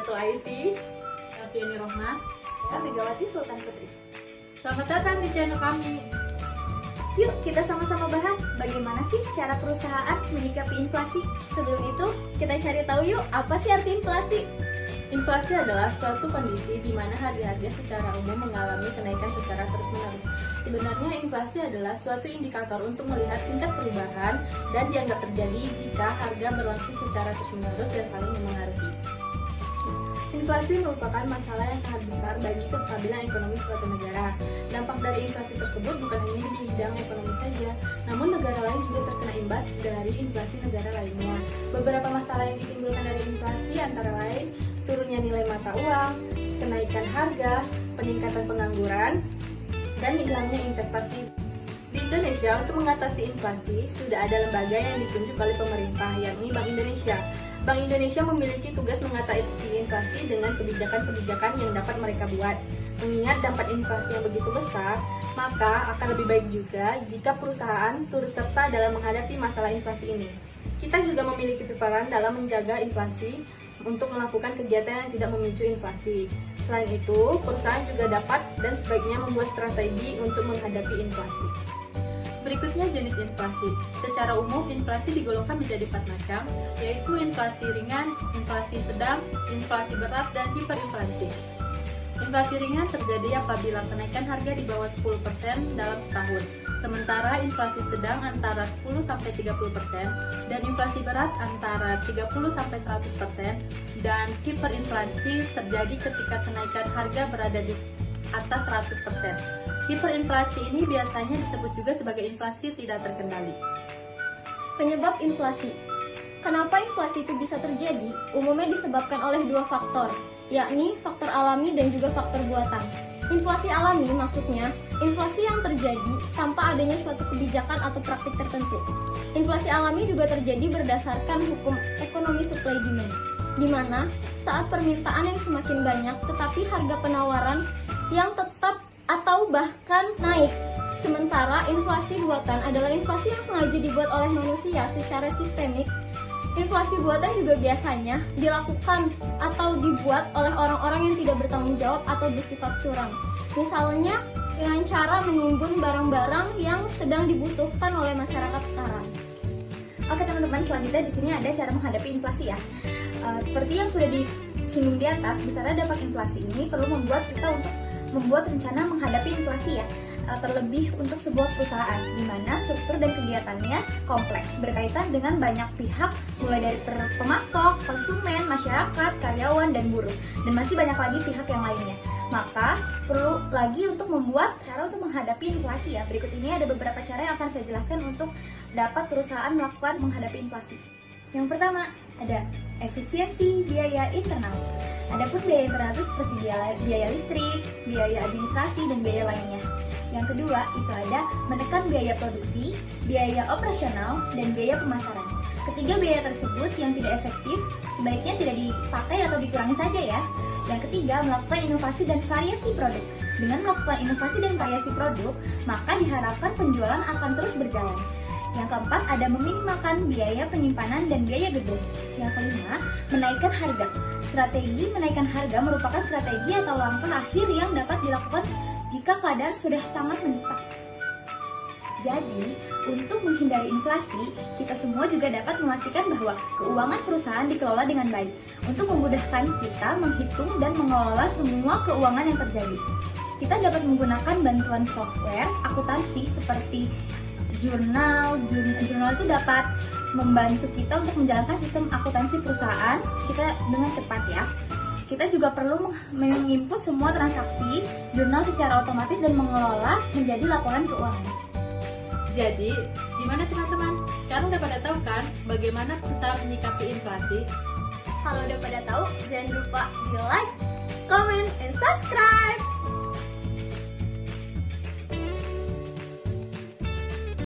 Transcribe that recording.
Ketua IC, Alfiani Rohman, Ya, Megawati Sultan Putri. selamat datang di channel kami. Yuk kita sama-sama bahas bagaimana sih cara perusahaan menyikapi inflasi. Sebelum itu, kita cari tahu yuk apa sih arti inflasi. Inflasi adalah suatu kondisi di mana harga-harga secara umum mengalami kenaikan secara terus-menerus. Sebenarnya inflasi adalah suatu indikator untuk melihat tingkat perubahan dan dianggap terjadi jika harga berlangsung secara terus-menerus dan saling memengaruhi. Inflasi merupakan masalah yang sangat besar bagi kestabilan ekonomi suatu negara. Dampak dari inflasi tersebut bukan hanya di bidang ekonomi saja, namun negara lain juga terkena imbas dari inflasi negara lainnya. Beberapa masalah yang ditimbulkan dari inflasi antara lain turunnya nilai mata uang, kenaikan harga, peningkatan pengangguran, dan hilangnya investasi. Di Indonesia, untuk mengatasi inflasi, sudah ada lembaga yang ditunjuk oleh pemerintah, yakni Bank Indonesia. Bank Indonesia memiliki tugas mengatasi inflasi dengan kebijakan-kebijakan yang dapat mereka buat. Mengingat dampak inflasi yang begitu besar, maka akan lebih baik juga jika perusahaan turut serta dalam menghadapi masalah inflasi ini. Kita juga memiliki peran dalam menjaga inflasi untuk melakukan kegiatan yang tidak memicu inflasi. Selain itu, perusahaan juga dapat dan sebaiknya membuat strategi untuk menghadapi inflasi. Berikutnya jenis inflasi. Secara umum, inflasi digolongkan menjadi 4 macam, yaitu inflasi ringan, inflasi sedang, inflasi berat, dan hiperinflasi. Inflasi ringan terjadi apabila kenaikan harga di bawah 10% dalam setahun, sementara inflasi sedang antara 10-30% dan inflasi berat antara 30-100%, dan hiperinflasi terjadi ketika kenaikan harga berada di atas 100%. Hiperinflasi ini biasanya disebut juga sebagai inflasi tidak terkendali. Penyebab inflasi. Kenapa inflasi itu bisa terjadi? Umumnya disebabkan oleh 2 faktor, yakni faktor alami dan juga faktor buatan. Inflasi alami maksudnya inflasi yang terjadi tanpa adanya suatu kebijakan atau praktik tertentu. Inflasi alami juga terjadi berdasarkan hukum ekonomi supply demand, di mana saat permintaan yang semakin banyak tetapi harga penawaran yang tetap atau bahkan naik. Sementara inflasi buatan adalah inflasi yang sengaja dibuat oleh manusia secara sistemik. Inflasi buatan juga biasanya dilakukan atau dibuat oleh orang-orang yang tidak bertanggung jawab atau bersifat curang. Misalnya dengan cara menimbun barang-barang yang sedang dibutuhkan oleh masyarakat sekarang. Oke teman-teman, selanjutnya di sini ada cara menghadapi inflasi ya. Seperti yang sudah disinggung di atas, besarnya dampak inflasi ini perlu membuat kita untuk membuat rencana menghadapi inflasi ya, terlebih untuk sebuah perusahaan di mana struktur dan kegiatannya kompleks, berkaitan dengan banyak pihak, mulai dari pemasok, konsumen, masyarakat, karyawan, dan buruh, dan masih banyak lagi pihak yang lainnya. Maka perlu lagi untuk membuat cara untuk menghadapi inflasi ya. Berikut ini ada beberapa cara yang akan saya jelaskan untuk dapat perusahaan melakukan menghadapi inflasi. Yang pertama, ada efisiensi biaya internal. Adapun biaya internal itu seperti biaya listrik, biaya administrasi, dan biaya lainnya. Yang kedua, itu ada menekan biaya produksi, biaya operasional, dan biaya pemasaran. Ketiga biaya tersebut yang tidak efektif, sebaiknya tidak dipakai atau dikurangi saja ya. Yang ketiga, melakukan inovasi dan variasi produk. Dengan melakukan inovasi dan variasi produk, maka diharapkan penjualan akan terus berjalan. Yang keempat, ada meminimalkan biaya penyimpanan dan biaya gedung. Yang kelima, menaikkan harga. Strategi menaikkan harga merupakan strategi atau langkah akhir yang dapat dilakukan jika keadaan sudah sangat mendesak. Jadi, untuk menghindari inflasi, kita semua juga dapat memastikan bahwa keuangan perusahaan dikelola dengan baik untuk memudahkan kita menghitung dan mengelola semua keuangan yang terjadi. Kita dapat menggunakan bantuan software akuntansi seperti jurnal itu dapat membantu kita untuk menjalankan sistem akuntansi perusahaan kita dengan cepat ya. Kita juga perlu menginput semua transaksi jurnal secara otomatis dan mengelola menjadi laporan keuangan. Jadi, gimana teman-teman? Sekarang udah pada tahu kan bagaimana perusahaan menyikapi inflasi? Kalau udah pada tahu, jangan lupa di like, comment, and subscribe.